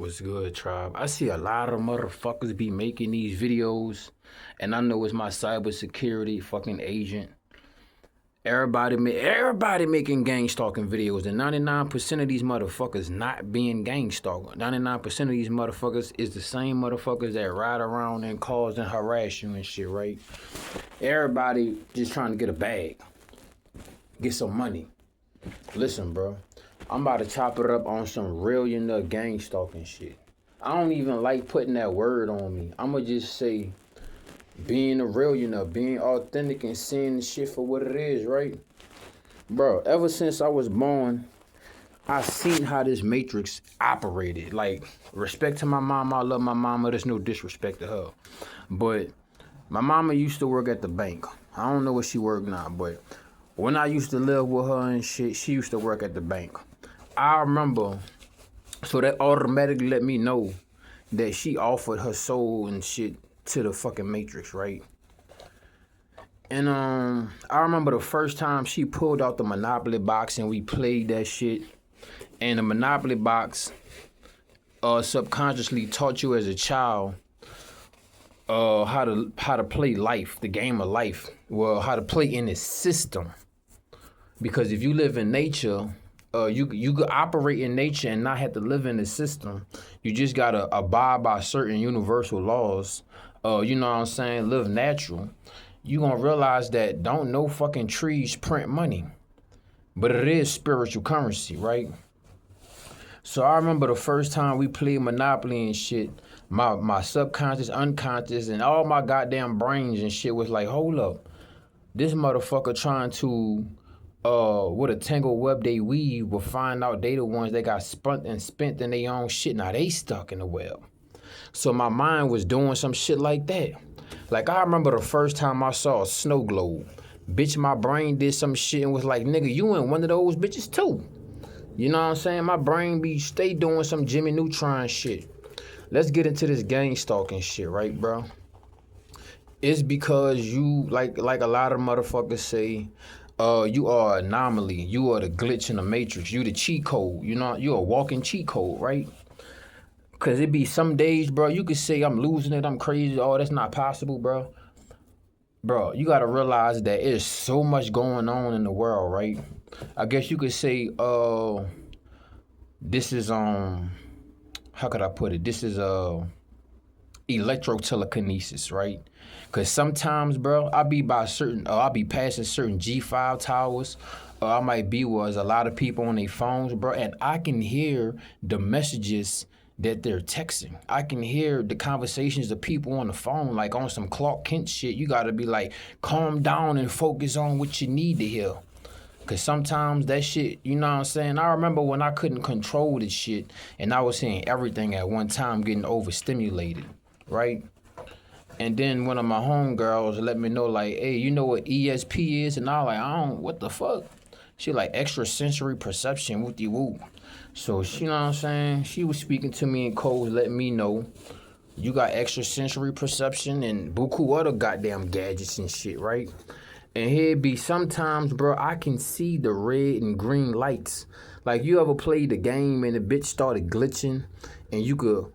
What's good, tribe? I see a lot of motherfuckers be making these videos, and I know it's my cybersecurity fucking agent. Everybody making gang stalking videos, and 99% of these motherfuckers not being gang stalked. 99% of these motherfuckers is the same motherfuckers that ride around in cars and harass you and shit, right? Everybody just trying to get a bag, get some money. Listen, bro, I'm about to chop it up on some real, gang stalking shit. I don't even like putting that word on me. I'ma just say being a real, being authentic and seeing the shit for what it is, right? Bro, ever since I was born, I seen how this matrix operated. Like, respect to my mama, I love my mama, there's no disrespect to her. But my mama used to work at the bank. I don't know what she worked now, but when I used to live with her and shit, she used to work at the bank. I remember, so that automatically let me know that she offered her soul and shit to the fucking Matrix, right? And I remember the first time she pulled out the Monopoly box and we played that shit. And the Monopoly box subconsciously taught you as a child how to play life, the game of life. Well, how to play in this system. Because if you live in nature, you could operate in nature and not have to live in the system. You just gotta abide by certain universal laws. You know what I'm saying? Live natural. You gonna realize that don't no fucking trees print money, but it is spiritual currency, right? So I remember the first time we played Monopoly and shit. My subconscious, unconscious, and all my goddamn brains and shit was like, hold up, this motherfucker trying to what a tangled web they weave will find out they the ones that got spent in their own shit. Now they stuck in the web. So my mind was doing some shit like that. Like I remember the first time I saw a snow globe. Bitch, my brain did some shit and was like, nigga, you in one of those bitches too. You know what I'm saying? My brain be stay doing some Jimmy Neutron shit. Let's get into this gang stalking shit, right, bro? It's because you, like a lot of motherfuckers say, you are an anomaly. You are the glitch in the matrix. You the cheat code. You know, you a walking cheat code, right? Cause it be some days, bro, you could say I'm losing it, I'm crazy, oh, that's not possible, bro. Bro, you gotta realize that there's so much going on in the world, right? I guess you could say, this is how could I put it? This is electro-telekinesis, right? Cause sometimes, bro, I'll be passing certain G5 towers, or I might be where there's a lot of people on their phones, bro, and I can hear the messages that they're texting. I can hear the conversations of people on the phone, like on some Clark Kent shit. You gotta be like, calm down and focus on what you need to hear. Cause sometimes that shit, you know what I'm saying? I remember when I couldn't control this shit and I was hearing everything at one time getting overstimulated, right? And then one of my homegirls let me know, like, hey, you know what ESP is? And I was like, I don't, what the fuck? She like extrasensory perception, whoop de whoop. So, you know what I'm saying? She was speaking to me in codes, letting me know you got extrasensory perception and buku other goddamn gadgets and shit, right? And here be sometimes, bro, I can see the red and green lights. Like you ever played the game and the bitch started glitching and you know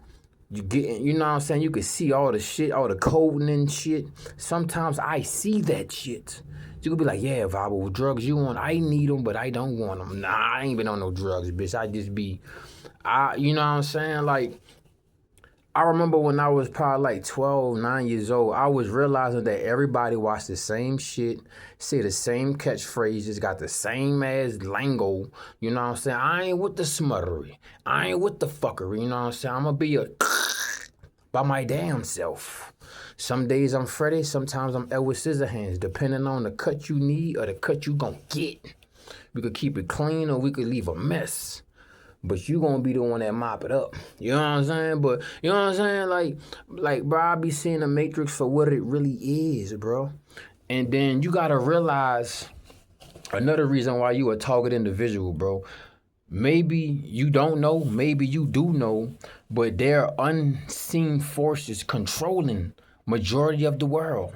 what I'm saying? You could see all the shit, all the coding and shit. Sometimes I see that shit. You could be like, yeah, Vabo, drugs you want, I need them, but I don't want them. Nah, I ain't been on no drugs, bitch. You know what I'm saying? Like, I remember when I was probably like 12, 9 years old, I was realizing that everybody watched the same shit, say the same catchphrases, got the same ass lingo. You know what I'm saying? I ain't with the smuttery. I ain't with the fuckery. You know what I'm saying? I'm gonna be a by my damn self. Some days I'm Freddy, sometimes I'm Edward Scissorhands, depending on the cut you need or the cut you gonna get. We could keep it clean or we could leave a mess. But you gonna be the one that mop it up. You know what I'm saying? But you know what I'm saying? Like, bro, I be seeing the Matrix for what it really is, bro. And then you gotta realize another reason why you a target individual, bro. Maybe you don't know, maybe you do know, but there are unseen forces controlling majority of the world.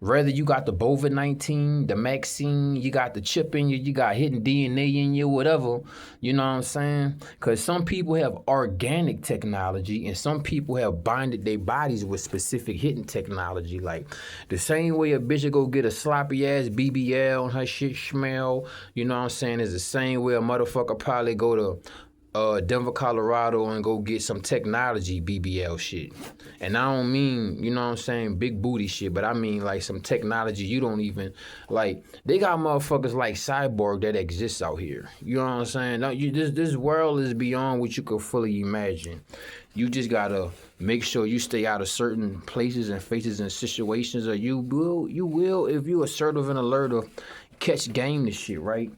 Whether you got the COVID-19, the vaccine, you got the chip in you, you got hidden DNA in you, whatever, you know what I'm saying? Because some people have organic technology and some people have binded their bodies with specific hidden technology. Like the same way a bitch will go get a sloppy ass BBL and her shit smell, you know what I'm saying, is the same way a motherfucker probably go to Denver, Colorado, and go get some technology BBL shit. And I don't mean, you know what I'm saying, big booty shit, but I mean like some technology you don't even, like, they got motherfuckers like Cyborg that exists out here. You know what I'm saying? This world is beyond what you could fully imagine. You just gotta make sure you stay out of certain places and faces and situations, or you will, if you assertive and alert, or catch game this shit, right?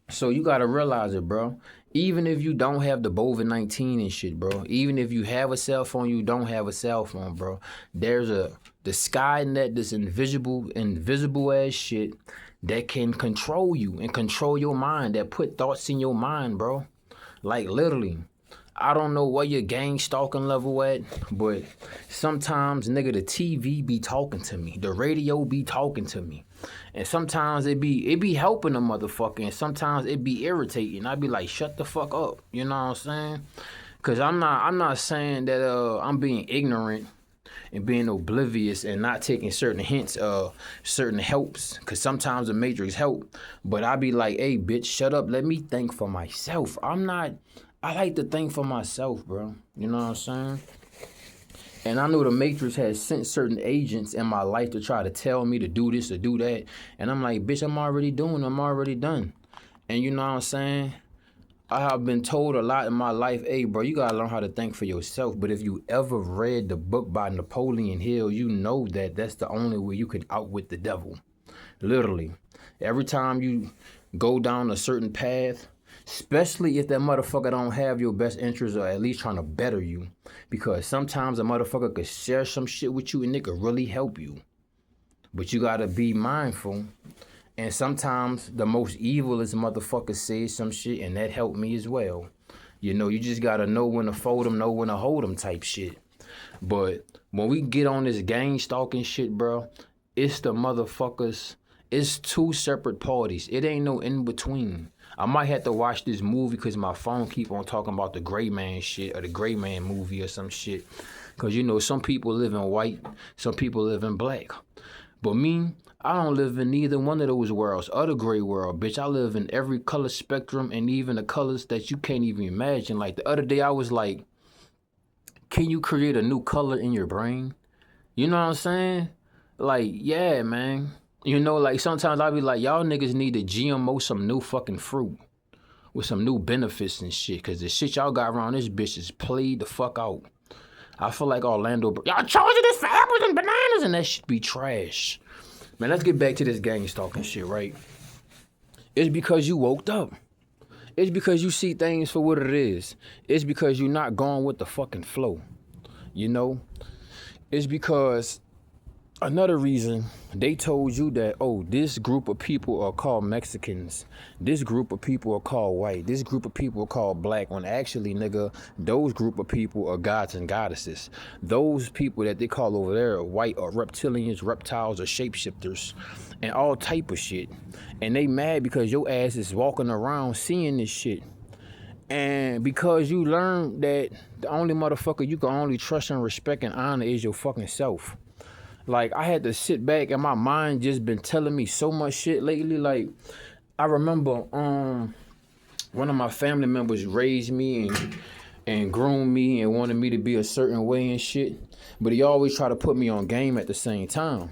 So you gotta realize it, bro. Even if you don't have the COVID-19 and shit, bro. Even if you have a cell phone, you don't have a cell phone, bro. There's the Skynet, this invisible ass shit that can control you and control your mind, that put thoughts in your mind, bro. Like literally. I don't know what your gang stalking level at, but sometimes, nigga, the TV be talking to me. The radio be talking to me. And sometimes it be helping a motherfucker, and sometimes it be irritating. I be like, shut the fuck up. You know what I'm saying? Cause I'm not saying that I'm being ignorant and being oblivious and not taking certain hints, certain helps, cause sometimes the matrix help. But I be like, hey bitch, shut up. Let me think for myself. I like to think for myself, bro. You know what I'm saying? And I know the Matrix has sent certain agents in my life to try to tell me to do this or do that. And I'm like, bitch, I'm already done. And you know what I'm saying? I have been told a lot in my life, hey, bro, you gotta learn how to think for yourself. But if you ever read the book by Napoleon Hill, you know that that's the only way you can outwit the devil. Literally. Every time you go down a certain path, especially if that motherfucker don't have your best interests or at least trying to better you. Because sometimes a motherfucker could share some shit with you and it could really help you. But you gotta be mindful. And sometimes the most evilest motherfucker says some shit and that helped me as well. You know, you just gotta know when to fold them, know when to hold them type shit. But when we get on this gang stalking shit, bro, it's the motherfuckers. It's two separate parties. It ain't no in between. I might have to watch this movie because my phone keep on talking about the Gray Man shit or the Gray Man movie or some shit. Because, you know, some people live in white, some people live in black. But me, I don't live in neither one of those worlds or the gray world, bitch. I live in every color spectrum and even the colors that you can't even imagine. Like the other day I was like, can you create a new color in your brain? You know what I'm saying? Like, yeah, man. You know, like sometimes I be like, y'all niggas need to GMO some new fucking fruit with some new benefits and shit. Cause the shit y'all got around this bitch is played the fuck out. I feel like Orlando, y'all charging this for apples and bananas and that shit be trash. Man, let's get back to this gang stalking shit, right? It's because you woke up. It's because you see things for what it is. It's because you're not going with the fucking flow. You know? It's because another reason they told you that, oh, this group of people are called Mexicans. This group of people are called white. This group of people are called black. When actually, nigga, those group of people are gods and goddesses. Those people that they call over there are white or reptilians, reptiles, or shapeshifters, and all type of shit. And they mad because your ass is walking around seeing this shit. And because you learned that the only motherfucker you can only trust and respect and honor is your fucking self. Like, I had to sit back and my mind just been telling me so much shit lately. Like, I remember one of my family members raised me and groomed me and wanted me to be a certain way and shit. But he always tried to put me on game at the same time.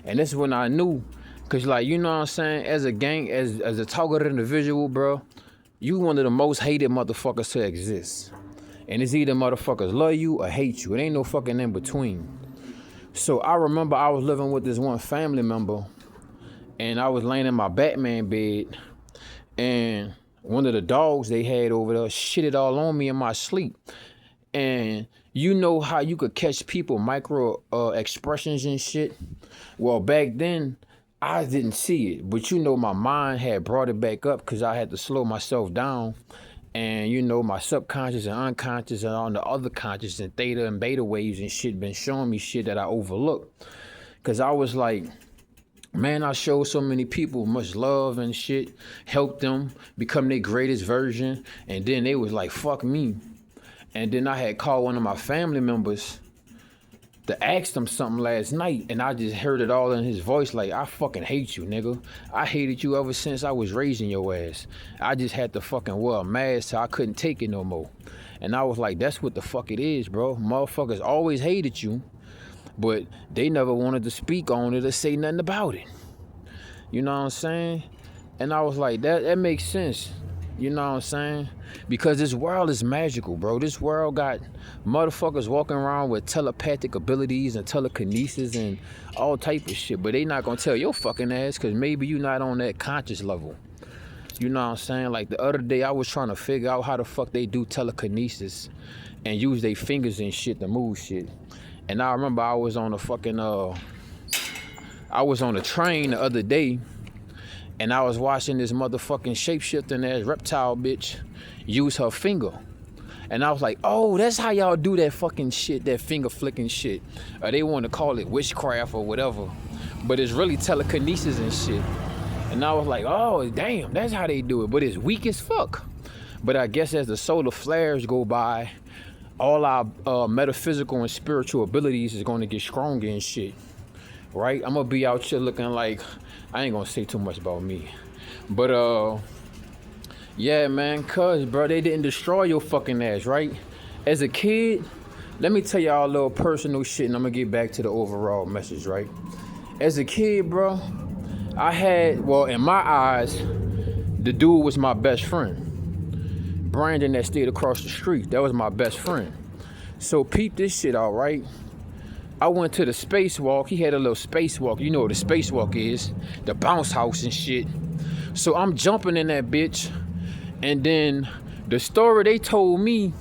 And this is when I knew. Because, like, you know what I'm saying? As a gang, as a targeted individual, bro, you one of the most hated motherfuckers to exist. And it's either motherfuckers love you or hate you. It ain't no fucking in between. So I remember I was living with this one family member and I was laying in my Batman bed and one of the dogs they had over there shitted all on me in my sleep. And you know how you could catch people micro expressions and shit? Well, back then I didn't see it, but you know my mind had brought it back up because I had to slow myself down. And, you know, my subconscious and unconscious and on the other conscious and theta and beta waves and shit been showing me shit that I overlooked. Cause I was like, man, I showed so many people much love and shit, helped them become their greatest version, and then they was like, fuck me. And then I had called one of my family members to ask them something last night, and I just heard it all in his voice, like, I fucking hate you, nigga. I hated you ever since I was raising your ass. I just had to fucking wear a mask so I couldn't take it no more. And I was like, that's what the fuck it is, bro. Motherfuckers always hated you, but they never wanted to speak on it or say nothing about it. You know what I'm saying? And I was like, that makes sense. You know what I'm saying? Because this world is magical, bro. This world got motherfuckers walking around with telepathic abilities and telekinesis and all type of shit. But they not gonna tell your fucking ass because maybe you not on that conscious level. You know what I'm saying? Like the other day I was trying to figure out how the fuck they do telekinesis and use their fingers and shit to move shit. And I remember I was on a fucking I was on a train the other day, and I was watching this motherfucking shapeshifting ass reptile bitch use her finger. And I was like, oh, that's how y'all do that fucking shit, that finger flicking shit. They want to call it witchcraft or whatever, but it's really telekinesis and shit. And I was like, oh, damn, that's how they do it, but it's weak as fuck. But I guess as the solar flares go by, all our metaphysical and spiritual abilities is going to get stronger and shit. Right? I'm gonna be out here looking like, I ain't gonna say too much about me, but yeah, man, cuz, bro, they didn't destroy your fucking ass, right? As a kid, let me tell y'all a little personal shit, and I'm gonna get back to the overall message, right? As a kid, bro, I had, well, in my eyes, the dude was my best friend. Brandon that stayed across the street, that was my best friend. So peep this shit out, right? I went to the spacewalk. He had a little spacewalk. You know what a spacewalk is. The bounce house and shit. So I'm jumping in that bitch. And then the story they told me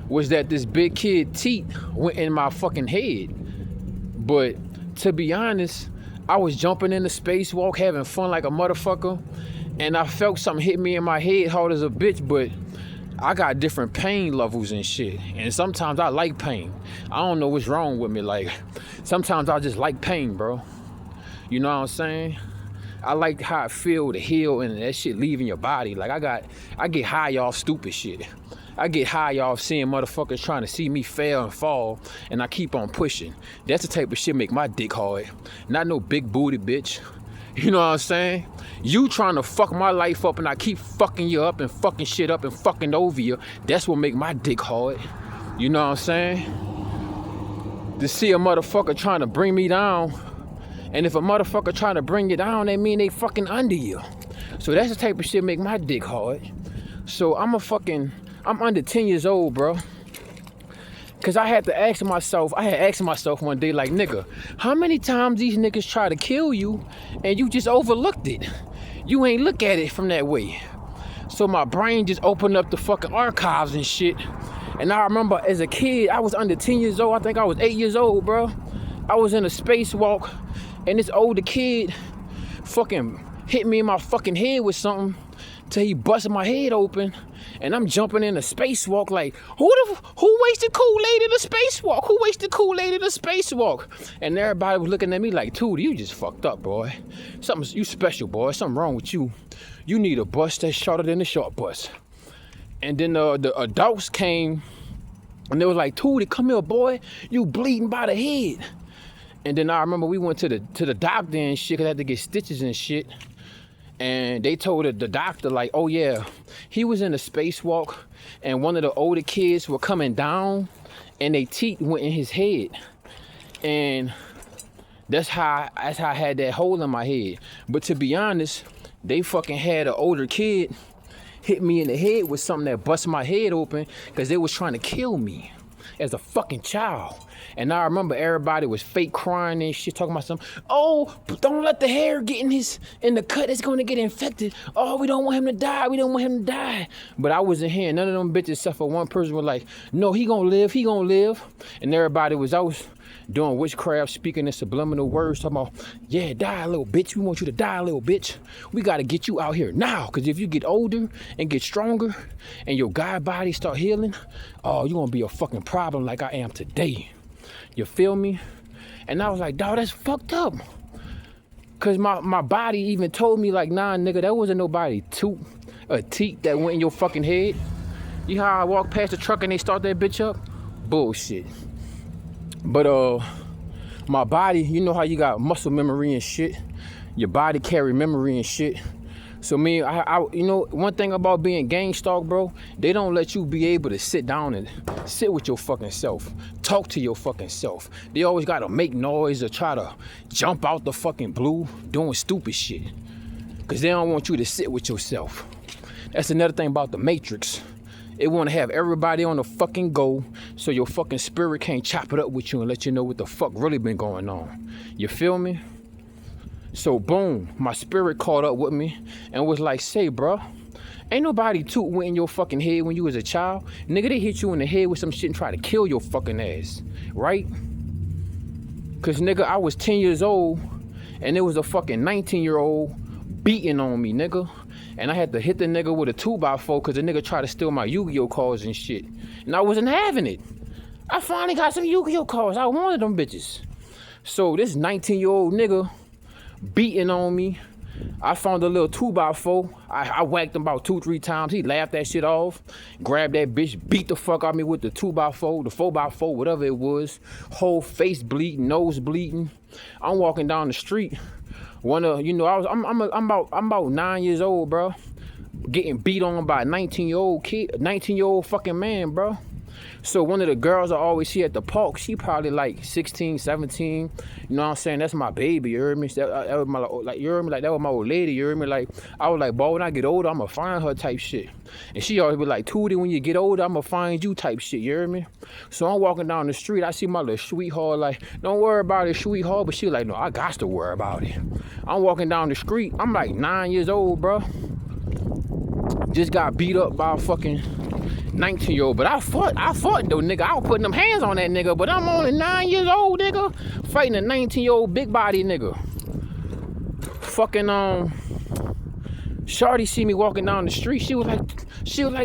was that this big kid teeth went in my fucking head. But to be honest, I was jumping in the spacewalk, having fun like a motherfucker. And I felt something hit me in my head hard as a bitch, but I got different pain levels and shit. And sometimes I like pain. I don't know what's wrong with me. Like, sometimes I just like pain, bro. You know what I'm saying? I like how it feel to heal and that shit leaving your body. Like, I get high off stupid shit. I get high off seeing motherfuckers trying to see me fail and fall, and I keep on pushing. That's the type of shit make my dick hard. Not no big booty bitch. You know what I'm saying? You trying to fuck my life up and I keep fucking you up and fucking shit up and fucking over you. That's what make my dick hard. You know what I'm saying? To see a motherfucker trying to bring me down, and if a motherfucker trying to bring you down, that mean they fucking under you. So that's the type of shit make my dick hard. So I'm under 10 years old, bro. Cause I had asked myself one day, like, nigga, how many times these niggas try to kill you and you just overlooked it? You ain't look at it from that way. So my brain just opened up the fucking archives and shit. And I remember as a kid, I was under 10 years old. I think I was 8 years old, bro. I was in a spacewalk and this older kid fucking hit me in my fucking head with something till he busted my head open. And I'm jumping in a spacewalk like, who wasted Kool-Aid in a spacewalk? Who wasted Kool-Aid in a spacewalk? And everybody was looking at me like, Tootie, you just fucked up, boy. You special, boy. Something wrong with you. You need a bus that's shorter than the short bus. And then the adults came and they was like, Tootie, come here, boy. You bleeding by the head. And then I remember we went to the doctor and shit, 'cause I had to get stitches and shit. And they told the doctor, like, oh yeah, he was in a spacewalk and one of the older kids were coming down and their teeth went in his head. And that's how I had that hole in my head. But to be honest, they fucking had an older kid hit me in the head with something that busted my head open because they was trying to kill me as a fucking child. And I remember everybody was fake crying and shit, talking about something. Oh, don't let the hair get in the cut. It's going to get infected. Oh, we don't want him to die. We don't want him to die. But I wasn't here. None of them bitches except for one person was like, no, he going to live. He going to live. And everybody was out doing witchcraft, speaking in subliminal words, talking about, yeah, die, little bitch. We want you to die, little bitch. We got to get you out here now. Because if you get older and get stronger and your God body start healing, oh, you're going to be a fucking problem like I am today. You feel me? And I was like, dawg, that's fucked up. Cause my body even told me like, nah, nigga, that wasn't nobody teeth that went in your fucking head. You know how I walk past the truck and they start that bitch up? Bullshit. But my body, you know how you got muscle memory and shit. Your body carry memory and shit. So me, I you know, one thing about being gang stalk, bro, they don't let you be able to sit down and sit with your fucking self, talk to your fucking self. They always gotta make noise or try to jump out the fucking blue doing stupid shit. Cause they don't want you to sit with yourself. That's another thing about the Matrix. It want to have everybody on the fucking go so your fucking spirit can't chop it up with you and let you know what the fuck really been going on. You feel me? So boom, my spirit caught up with me and was like, say, bro, ain't nobody went in your fucking head when you was a child. Nigga, they hit you in the head with some shit and try to kill your fucking ass, right? Cause nigga, I was 10 years old and there was a fucking 19-year-old beating on me, nigga. And I had to hit the nigga with a 2x4 cause the nigga tried to steal my Yu-Gi-Oh cards and shit. And I wasn't having it. I finally got some Yu-Gi-Oh cards. I wanted them bitches. So this 19-year-old nigga beating on me. I found a little 2x4. I whacked him about 2-3 times. He laughed that shit off. Grabbed that bitch, beat the fuck out of me with the 2x4, the 4x4, whatever it was. Whole face bleeding, nose bleeding. I'm walking down the street. I'm about 9 years old, bro. Getting beat on by a 19-year-old fucking man, bro. So one of the girls I always see at the park, she probably like 16, 17. You know what I'm saying? That's my baby, you heard me? That was my, like, you heard me? Like, that was my old lady, you heard me? Like, I was like, boy, when I get older, I'm gonna find her type shit. And she always be like, Tootie, when you get older, I'm gonna find you type shit, you heard me? So I'm walking down the street, I see my little sweetheart, like, don't worry about it, sweetheart. But she like, no, I got to worry about it. I'm walking down the street, I'm like 9 years old, bro. Just got beat up by a fucking 19-year-old, but I fought though, nigga. I was putting them hands on that nigga, but I'm only 9 years old, nigga, fighting a 19-year-old big body nigga. Fucking Shorty see me walking down the street. She was like,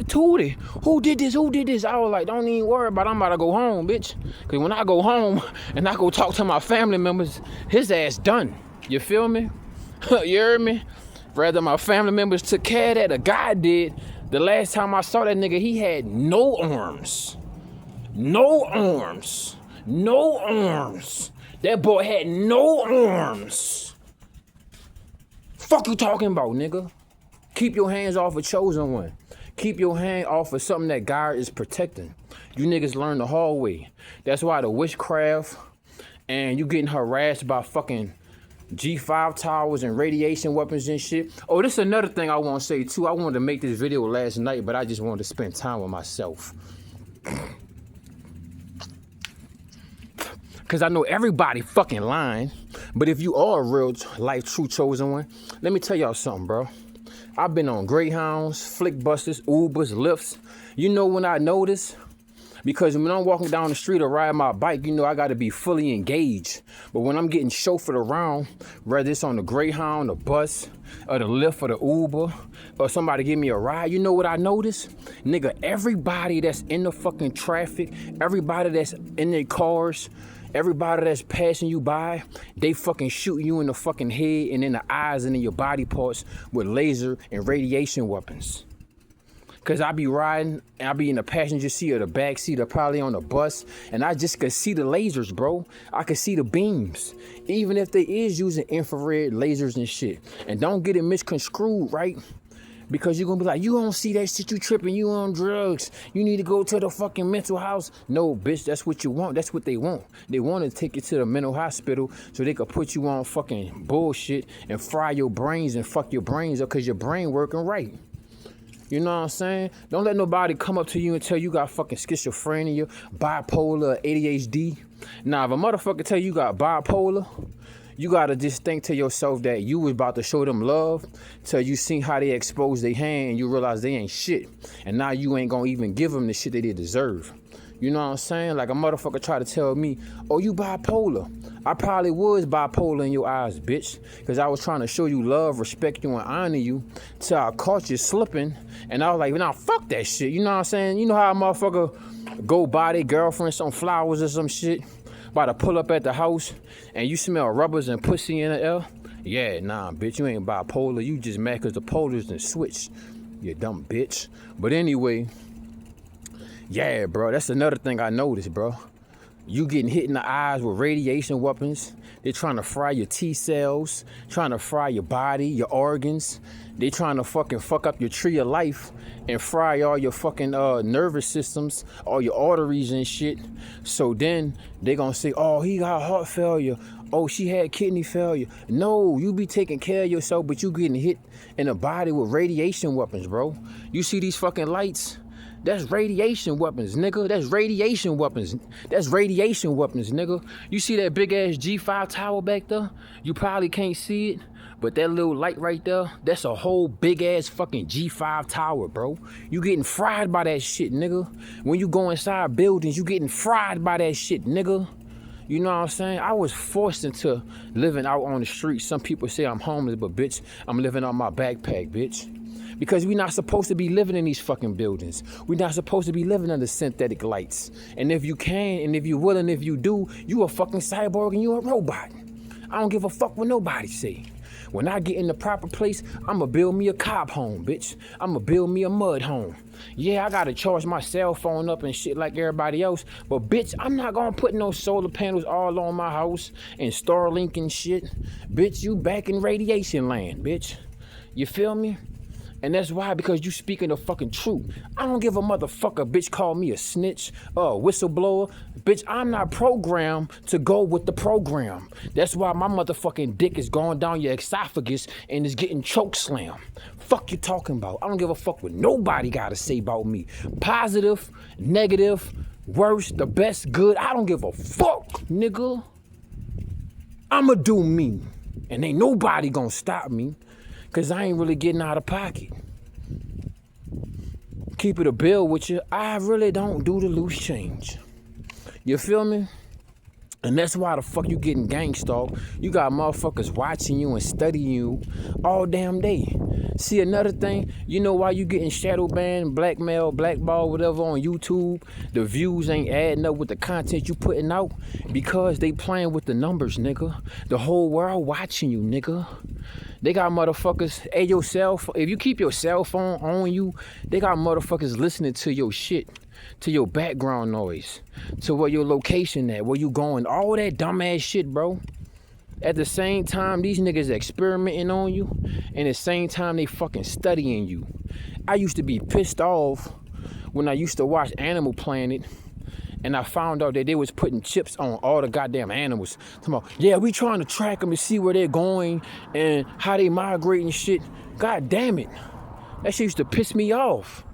Tootie, who did this? I was like, don't even worry about it. I'm about to go home, bitch. Cause when I go home and I go talk to my family members, his ass done. You feel me? You heard me? Rather my family members took care of that, a guy did. The last time I saw that nigga, he had no arms. No arms. No arms. That boy had no arms. Fuck you talking about, nigga? Keep your hands off a chosen one. Keep your hand off of something that God is protecting. You niggas learn the hard way. That's why the witchcraft and you getting harassed by fucking G5 towers and radiation weapons and shit. Oh, this is another thing I want to say too. I wanted to make this video last night, but I just wanted to spend time with myself. Cause I know everybody fucking lying. But if you are a real life true chosen one, let me tell y'all something, bro. I've been on Greyhounds, Flickbusters, Ubers, Lyfts. You know when I notice? Because when I'm walking down the street or riding my bike, you know I got to be fully engaged. But when I'm getting chauffeured around, whether it's on the Greyhound, the bus, or the Lyft, or the Uber, or somebody give me a ride, you know what I notice? Nigga, everybody that's in the fucking traffic, everybody that's in their cars, everybody that's passing you by, they fucking shooting you in the fucking head and in the eyes and in your body parts with laser and radiation weapons. Cause I be riding and I be in the passenger seat or the back seat or probably on the bus and I just could see the lasers, bro. I could see the beams. Even if they is using infrared lasers and shit. And don't get it misconstrued, right? Because you're gonna be like, you don't see that shit, you tripping, you on drugs. You need to go to the fucking mental house. No, bitch, that's what you want. That's what they want. They want to take you to the mental hospital so they could put you on fucking bullshit and fry your brains and fuck your brains up because your brain working right. You know what I'm saying? Don't let nobody come up to you and tell you got fucking schizophrenia, bipolar, ADHD. Nah, if a motherfucker tell you got bipolar, you gotta just think to yourself that you was about to show them love till you seen how they expose their hand and you realize they ain't shit. And now you ain't gonna even give them the shit that they deserve. You know what I'm saying? Like a motherfucker try to tell me, oh, you bipolar. I probably was bipolar in your eyes, bitch. Because I was trying to show you love, respect you, and honor you till I caught you slipping. And I was like, nah, fuck that shit. You know what I'm saying? You know how a motherfucker go buy their girlfriend some flowers or some shit? about to pull up at the house and you smell rubbers and pussy in the air, yeah, nah, bitch, you ain't bipolar. You just mad because the polars done switched, you dumb bitch. But anyway, yeah, bro, that's another thing I noticed, bro. You getting hit in the eyes with radiation weapons. They're trying to fry your T cells, trying to fry your body, your organs. They trying to fucking fuck up your tree of life and fry all your fucking nervous systems, all your arteries and shit. So then they gonna say, oh, he got heart failure. Oh, she had kidney failure. No, you be taking care of yourself, but you getting hit in the body with radiation weapons, bro. You see these fucking lights? That's radiation weapons, nigga. That's radiation weapons. That's radiation weapons, nigga. You see that big ass G5 tower back there? You probably can't see it, but that little light right there, that's a whole big ass fucking G5 tower, bro. You getting fried by that shit, nigga. When you go inside buildings, you getting fried by that shit, nigga. You know what I'm saying? I was forced into living out on the street. Some people say I'm homeless, but bitch, I'm living on my backpack, bitch. Because we're not supposed to be living in these fucking buildings. We're not supposed to be living under synthetic lights. And if you can, and if you will, and if you do, you a fucking cyborg and you a robot. I don't give a fuck what nobody say. When I get in the proper place, I'ma build me a cob home, bitch. I'ma build me a mud home. Yeah, I gotta charge my cell phone up and shit like everybody else, but bitch, I'm not gonna put no solar panels all on my house and Starlink and shit. Bitch, you back in radiation land, bitch. You feel me? And that's why, because you speaking the fucking truth. I don't give a motherfucker, bitch, call me a snitch or a whistleblower. Bitch, I'm not programmed to go with the program. That's why my motherfucking dick is going down your esophagus and is getting choke slammed. Fuck you talking about? I don't give a fuck what nobody gotta say about me. Positive, negative, worse, the best, good. I don't give a fuck, nigga. I'ma do me. And ain't nobody gonna stop me. Cause I ain't really getting out of pocket. Keep it a bill with you. I really don't do the loose change. You feel me? And that's why the fuck you getting gang stalked. You got motherfuckers watching you and studying you all damn day. See, another thing, you know why you getting shadow banned, blackmail, blackball, whatever on YouTube? The views ain't adding up with the content you putting out because they playing with the numbers, nigga. The whole world watching you, nigga. They got motherfuckers, hey, your cell phone, if you keep your cell phone on you, they got motherfuckers listening to your shit, to your background noise, to where your location at, where you going, all that dumbass shit, bro. At the same time, these niggas experimenting on you, and at the same time, they fucking studying you. I used to be pissed off when I used to watch Animal Planet, and I found out that they was putting chips on all the goddamn animals. Come on, yeah, we trying to track them to see where they're going and how they migrate and shit. God damn it. That shit used to piss me off.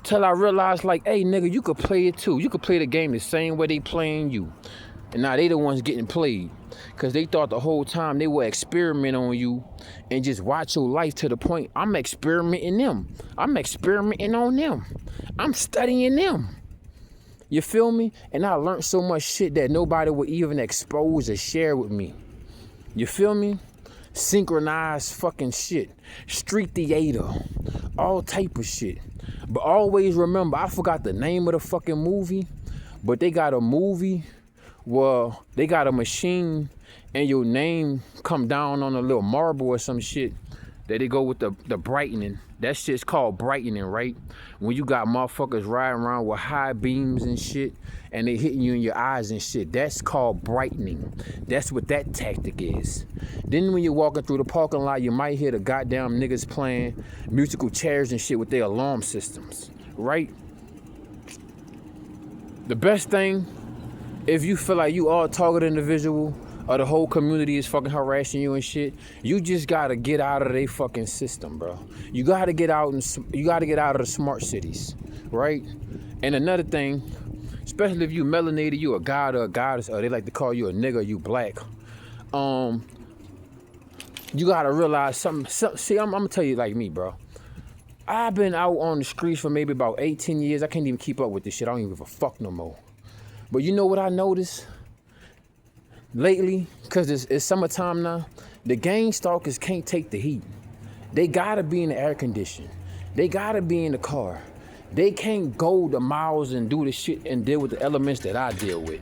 Till I realized, like, hey, nigga, you could play it too. You could play the game the same way they playing you. And now they the ones getting played. Because they thought the whole time they were experimenting on you and just watch your life to the point I'm experimenting them. I'm experimenting on them. I'm studying them. You feel me? And I learned so much shit that nobody would even expose or share with me. You feel me? Synchronized fucking shit. Street theater. All type of shit. But always remember, I forgot the name of the fucking movie, but they got a movie where they got a machine and your name come down on a little marble or some shit that they go with the brightening. That shit's called brightening, right? When you got motherfuckers riding around with high beams and shit and they hitting you in your eyes and shit, that's called brightening. That's what that tactic is. Then when you're walking through the parking lot, you might hear the goddamn niggas playing musical chairs and shit with their alarm systems, right? The best thing, if you feel like you are a target individual or the whole community is fucking harassing you and shit, you just gotta get out of their fucking system, bro. You gotta get out and you gotta get out of the smart cities, right? And another thing, especially if you melanated, you a god or a goddess, or they like to call you a nigga, you black. You gotta realize something. See, I'm gonna tell you like me, bro. I've been out on the streets for maybe about 18 years. I can't even keep up with this shit. I don't even give a fuck no more. But you know what I noticed lately? Because it's summertime now. The gang stalkers can't take the heat. They gotta be in the air conditioning. They gotta be in the car. They can't go the miles and do the shit and deal with the elements that I deal with.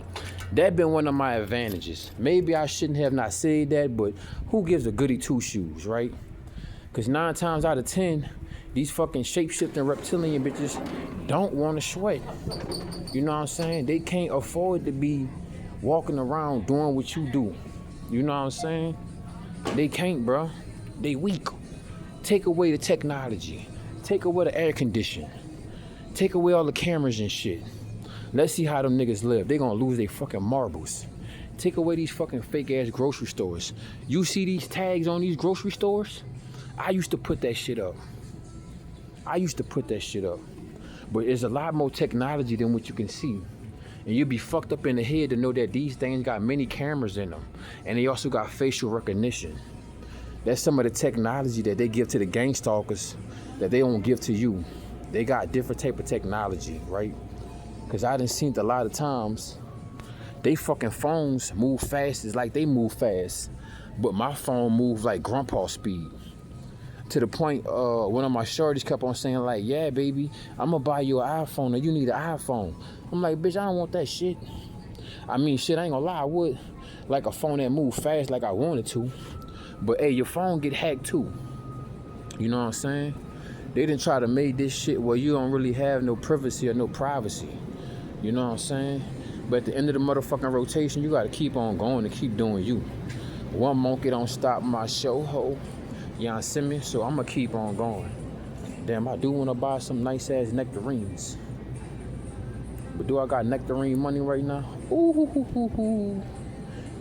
That been one of my advantages. Maybe I shouldn't have not said that, but who gives a goody two shoes, right? Because 9 times out of 10, these fucking shape-shifting reptilian bitches don't want to sweat. You know what I'm saying? They can't afford to be walking around doing what you do. You know what I'm saying? They can't, bro. They weak. Take away the technology. Take away the air conditioning. Take away all the cameras and shit. Let's see how them niggas live. They gonna lose their fucking marbles. Take away these fucking fake ass grocery stores. You see these tags on these grocery stores? I used to put that shit up. But there's a lot more technology than what you can see. And you'll be fucked up in the head to know that these things got many cameras in them. And they also got facial recognition. That's some of the technology that they give to the gang stalkers that they don't give to you. They got different type of technology, right? Because I done seen a lot of times, they fucking phones move fast. It's like they move fast. But my phone moves like grandpa speed. To the point, one of my shorties kept on saying like, yeah, baby, I'm gonna buy you an iPhone or you need an iPhone. I'm like, bitch, I don't want that shit. I mean, shit, I ain't gonna lie, I would like a phone that move fast like I wanted to. But hey, your phone get hacked too. You know what I'm saying? They didn't try to make this shit where you don't really have no privacy or no privacy. You know what I'm saying? But at the end of the motherfucking rotation, you gotta keep on going and keep doing you. One monkey don't stop my show, ho. You know what I'm saying? So I'm gonna keep on going. Damn, I do wanna buy some nice ass nectarines. But do I got nectarine money right now? Ooh,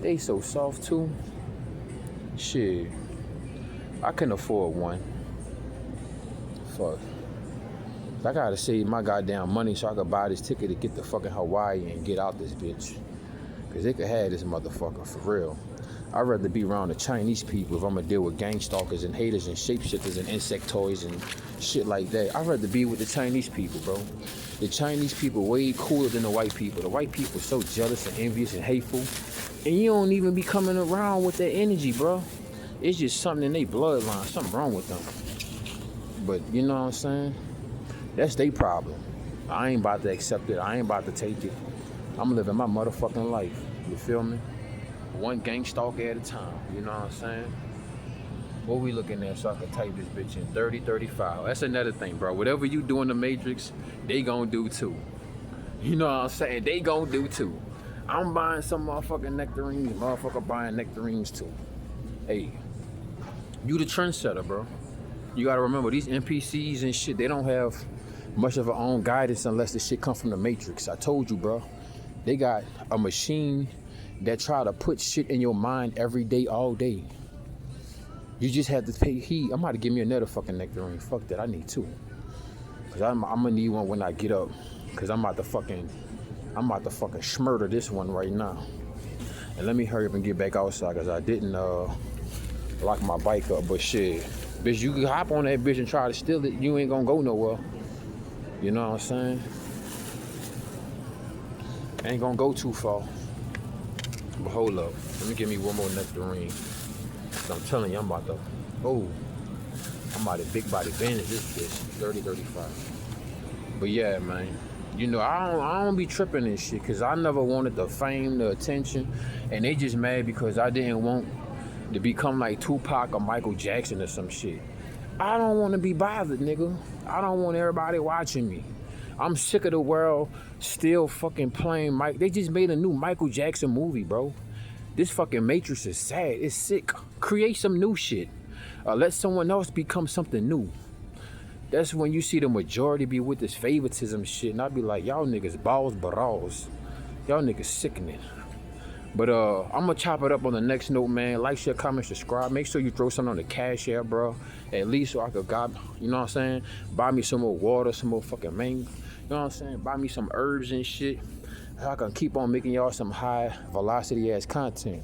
they so soft too. Shit, I can afford one. Fuck. I gotta save my goddamn money so I could buy this ticket to get to fucking Hawaii and get out this bitch. Cause they could have this motherfucker for real. I'd rather be around the Chinese people if I'm gonna deal with gang stalkers and haters and shapeshifters and insectoids and shit like that. I'd rather be with the Chinese people, bro. The Chinese people way cooler than the white people. The white people are so jealous and envious and hateful. And you don't even be coming around with that energy, bro. It's just something in their bloodline, something wrong with them. But you know what I'm saying? That's their problem. I ain't about to accept it. I ain't about to take it. I'm living my motherfucking life. You feel me? One gang stalker at a time. You know what I'm saying? What we looking at so I can type this bitch in? 3035. That's another thing, bro. Whatever you do in the Matrix, they gonna do too. You know what I'm saying? They gonna do too. I'm buying some motherfucking nectarines. Motherfucker buying nectarines too. Hey, you the trendsetter, bro. You gotta remember, these NPCs and shit, they don't have much of their own guidance unless the shit come from the Matrix. I told you, bro. They got a machine that try to put shit in your mind every day, all day. You just have to pay heed. I'm about to give me another fucking nectarine. Fuck that, I need two. Cause I'm gonna need one when I get up. Cause I'm about to fucking schmurder this one right now. And let me hurry up and get back outside, cause I didn't lock my bike up. But shit, bitch, you can hop on that bitch and try to steal it. You ain't gonna go nowhere. You know what I'm saying? Ain't gonna go too far. But hold up, let me give me one more nectarine. I'm telling you, I'm about to big body bandage this bitch. 3035. But yeah, man. You know, I don't be tripping and shit, cause I never wanted the fame, the attention, and they just mad because I didn't want to become like Tupac or Michael Jackson or some shit. I don't want to be bothered, nigga. I don't want everybody watching me. I'm sick of the world still fucking playing Mike. They just made a new Michael Jackson movie, bro. This fucking Matrix is sad. It's sick. Create some new shit. Let someone else become something new. That's when you see the majority be with this favoritism shit, and I be like, y'all niggas balls barrals. Y'all niggas sickening. But I'm gonna chop it up on the next note, man. Like, share, comment, subscribe. Make sure you throw something on the Cash App, bro. At least so I could, you know what I'm saying? Buy me some more water, some more fucking mango. You know what I'm saying? Buy me some herbs and shit. So I can keep on making y'all some high velocity ass content.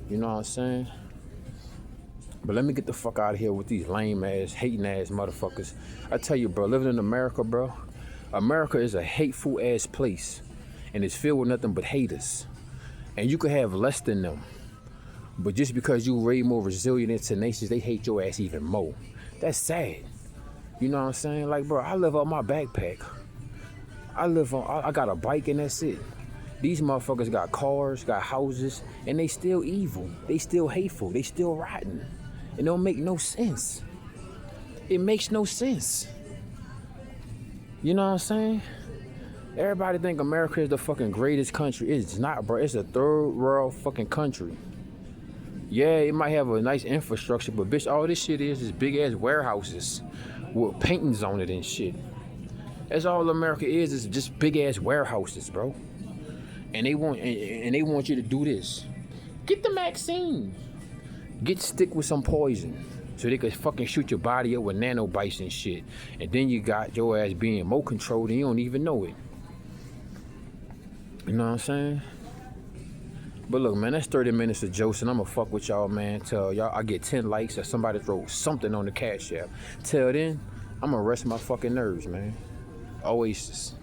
You know what I'm saying? But let me get the fuck out of here with these lame ass, hating ass motherfuckers. I tell you, bro, living in America, bro. America is a hateful ass place. And it's filled with nothing but haters. And you could have less than them. But just because you way more resilient and tenacious, they hate your ass even more. That's sad. You know what I'm saying? Like, bro, I live on my backpack. I got a bike and that's it. These motherfuckers got cars, got houses, and they still evil. They still hateful. They still rotten. It don't make no sense. It makes no sense. You know what I'm saying? Everybody think America is the fucking greatest country. It's not, bro. It's a third world fucking country. Yeah, it might have a nice infrastructure, but bitch, all this shit is big ass warehouses with paintings on it and shit. That's all America is just big ass warehouses, bro. And they want you to do this. Get the vaccine. Get stick with some poison so they could fucking shoot your body up with nanobites and shit. And then you got your ass being more controlled and you don't even know it. You know what I'm saying? But look, man, that's 30 minutes of jokes, and I'm gonna fuck with y'all, man. Till y'all, I get 10 likes or somebody throw something on the Cash App. Till then, I'm gonna rest my fucking nerves, man. Oasis.